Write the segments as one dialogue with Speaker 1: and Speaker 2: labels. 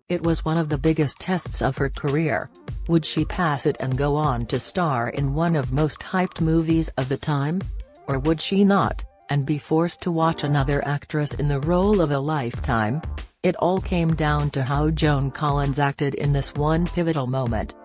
Speaker 1: It was one of the biggest tests of her career. Would she pass it and go on to star in one of most hyped movies of the time? Or would she not, and be forced to watch another actress in the role of a lifetime? It all came down to how Joan Collins acted in this one pivotal moment.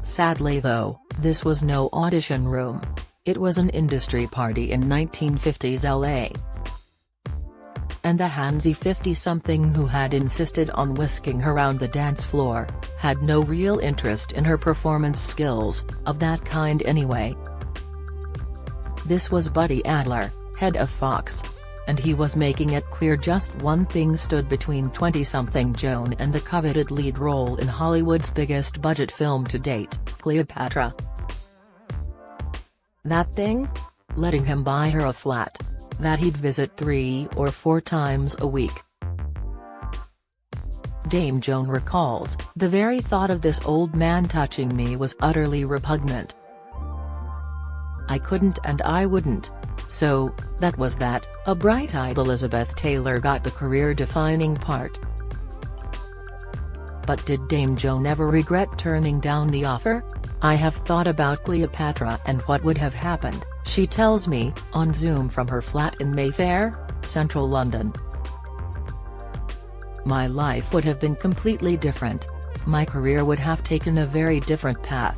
Speaker 1: Sadly though, this was no audition room. It was an industry party in 1950s LA. And the handsy 50-something who had insisted on whisking her around the dance floor, had no real interest in her performance skills, of that kind anyway. This was Buddy Adler, head of Fox. And he was making it clear just one thing stood between 20-something Joan and the coveted lead role in Hollywood's biggest budget film to date, Cleopatra. That thing? Letting him buy her a flat that he'd visit 3 or 4 times a week. Dame Joan recalls, "The very thought of this old man touching me was utterly repugnant. I couldn't and I wouldn't. So, that was that." A bright-eyed Elizabeth Taylor got the career-defining part. But did Dame Joan ever regret turning down the offer? "I have thought about Cleopatra and what would have happened," she tells me, on Zoom from her flat in Mayfair, central London. "My life would have been completely different. My career would have taken a very different path.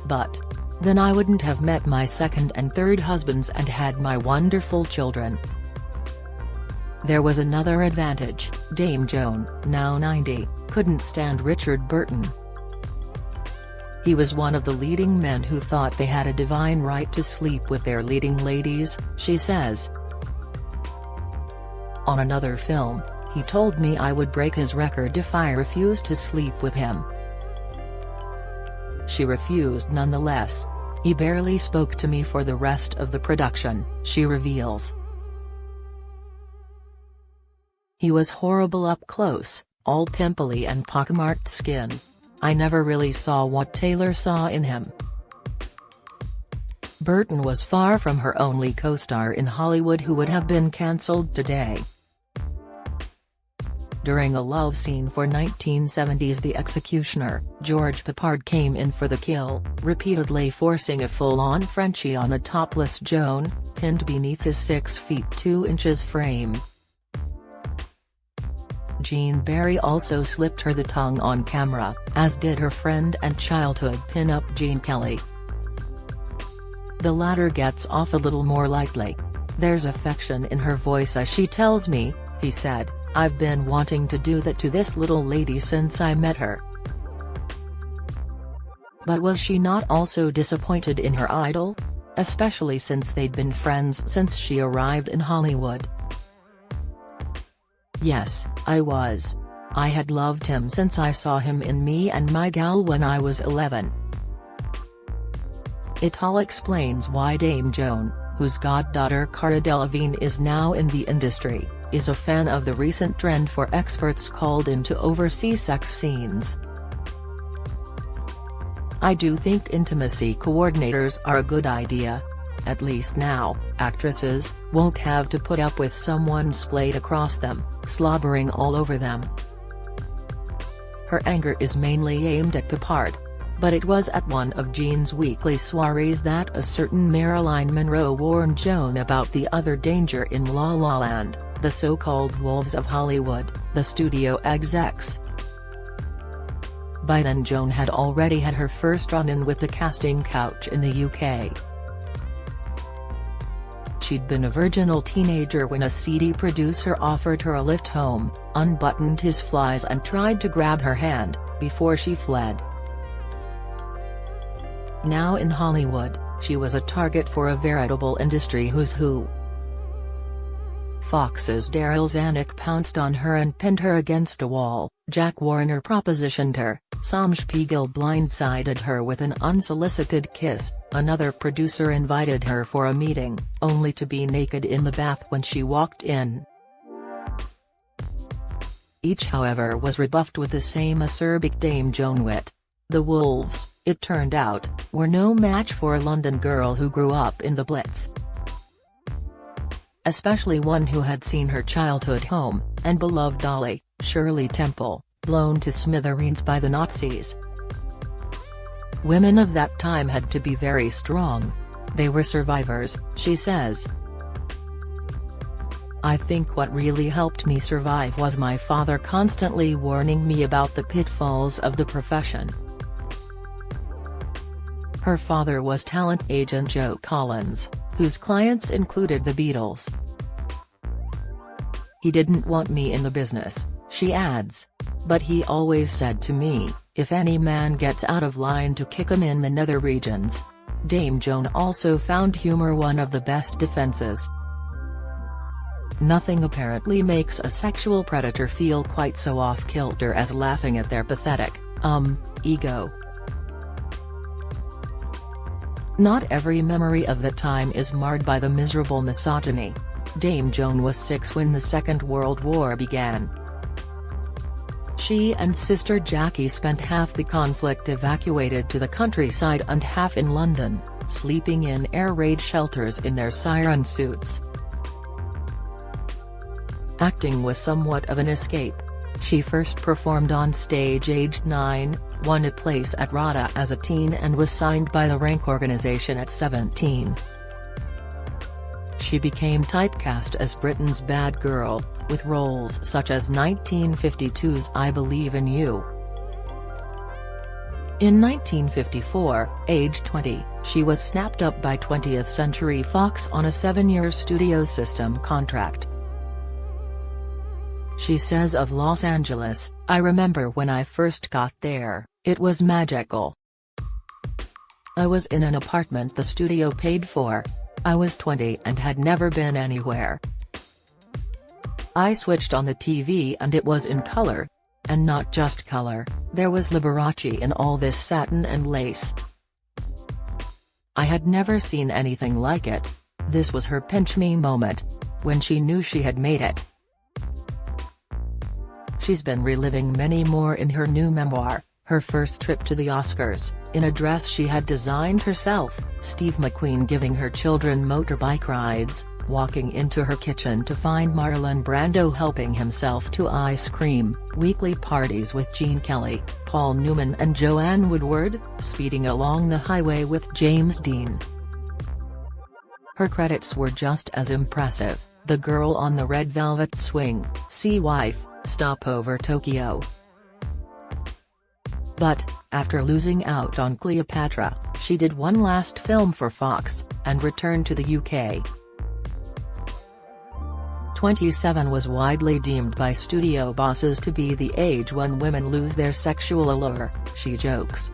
Speaker 1: But then I wouldn't have met my second and third husbands and had my wonderful children." There was another advantage: Dame Joan, now 90, couldn't stand Richard Burton. He was one of the leading men who thought they had a divine right to sleep with their leading ladies, she says. On another film, he told me I would break his record if I refused to sleep with him. She refused nonetheless. "He barely spoke to me for the rest of the production," she reveals. "He was horrible up close, all pimply and pockmarked skin. I never really saw what Taylor saw in him." Burton was far from her only co-star in Hollywood who would have been cancelled today. During a love scene for 1970's The Executioner, George Peppard came in for the kill, repeatedly forcing a full-on Frenchie on a topless Joan, pinned beneath his 6 feet 2 inches frame. Jean Barry also slipped her the tongue on camera, as did her friend and childhood pin-up Gene Kelly. The latter gets off a little more lightly. "There's affection in her voice as she tells me," he said, "I've been wanting to do that to this little lady since I met her." But was she not also disappointed in her idol? Especially since they'd been friends since she arrived in Hollywood. "Yes, I was. I had loved him since I saw him in Me and My Gal when I was 11. It all explains why Dame Joan, whose goddaughter Cara Delevingne is now in the industry, is a fan of the recent trend for experts called in to oversee sex scenes. "I do think intimacy coordinators are a good idea. At least now, actresses won't have to put up with someone splayed across them, slobbering all over them." Her anger is mainly aimed at Peppard. But it was at one of Jean's weekly soirees that a certain Marilyn Monroe warned Joan about the other danger in La La Land, the so-called wolves of Hollywood, the studio execs. By then Joan had already had her first run-in with the casting couch in the UK. She'd been a virginal teenager when a seedy producer offered her a lift home, unbuttoned his flies and tried to grab her hand, before she fled. Now in Hollywood, she was a target for a veritable industry who's who. Fox's Daryl Zanuck pounced on her and pinned her against a wall, Jack Warner propositioned her, Sam Spiegel blindsided her with an unsolicited kiss, another producer invited her for a meeting, only to be naked in the bath when she walked in. Each however was rebuffed with the same acerbic Dame Joan wit. The wolves, it turned out, were no match for a London girl who grew up in the Blitz. Especially one who had seen her childhood home, and beloved Dolly, Shirley Temple, blown to smithereens by the Nazis. Women of that time had to be very strong. They were survivors, she says. I think what really helped me survive was my father constantly warning me about the pitfalls of the profession. Her father was talent agent Joan Collins, whose clients included the Beatles. He didn't want me in the business, she adds. But he always said to me, if any man gets out of line to kick him in the nether regions. Dame Joan also found humor one of the best defenses. Nothing apparently makes a sexual predator feel quite so off-kilter as laughing at their pathetic, ego. Not every memory of the time is marred by the miserable misogyny. Dame Joan was 6 when the Second World War began. She and sister Jackie spent half the conflict evacuated to the countryside and half in London, sleeping in air raid shelters in their siren suits. Acting was somewhat of an escape. She first performed on stage aged 9, won a place at RADA as a teen and was signed by the Rank organization at 17. She became typecast as Britain's bad girl, with roles such as 1952's I Believe in You. In 1954, age 20, she was snapped up by 20th Century Fox on a 7-year studio system contract. She says of Los Angeles, I remember when I first got there, it was magical. I was in an apartment the studio paid for. I was 20 and had never been anywhere. I switched on the TV and it was in color. And not just color, there was Liberace in all this satin and lace. I had never seen anything like it. This was her pinch me moment. When she knew she had made it. She's been reliving many more in her new memoir, her first trip to the Oscars, in a dress she had designed herself, Steve McQueen giving her children motorbike rides, walking into her kitchen to find Marlon Brando helping himself to ice cream, weekly parties with Gene Kelly, Paul Newman and Joanne Woodward, speeding along the highway with James Dean. Her credits were just as impressive: The Girl on the Red Velvet Swing, Sea Wife, Stopover Tokyo. But, after losing out on Cleopatra, she did one last film for Fox, and returned to the UK. 27 was widely deemed by studio bosses to be the age when women lose their sexual allure, she jokes.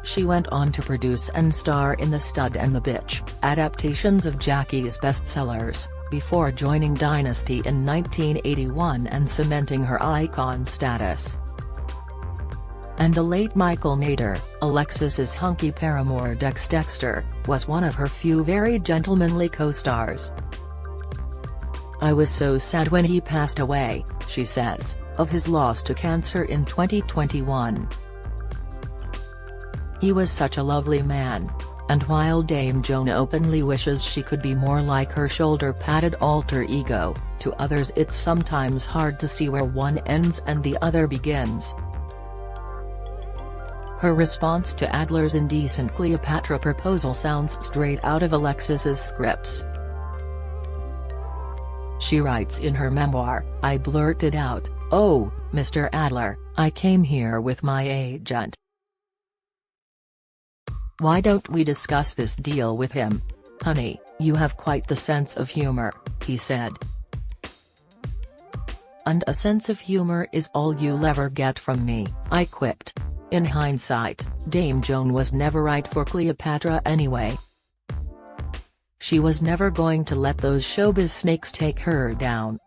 Speaker 1: She went on to produce and star in The Stud and the Bitch, adaptations of Jackie's bestsellers, before joining Dynasty in 1981 and cementing her icon status. And the late Michael Nader, Alexis's hunky paramour Dex Dexter, was one of her few very gentlemanly co-stars. I was so sad when he passed away, she says, of his loss to cancer in 2021. He was such a lovely man. And while Dame Joan openly wishes she could be more like her shoulder-padded alter ego, to others it's sometimes hard to see where one ends and the other begins. Her response to Adler's indecent Cleopatra proposal sounds straight out of Alexis's scripts. She writes in her memoir, I blurted out, "Oh, Mr. Adler, I came here with my agent. Why don't we discuss this deal with him? Honey, you have quite the sense of humor," he said. "And a sense of humor is all you'll ever get from me," I quipped. In hindsight, Dame Joan was never right for Cleopatra anyway. She was never going to let those showbiz snakes take her down.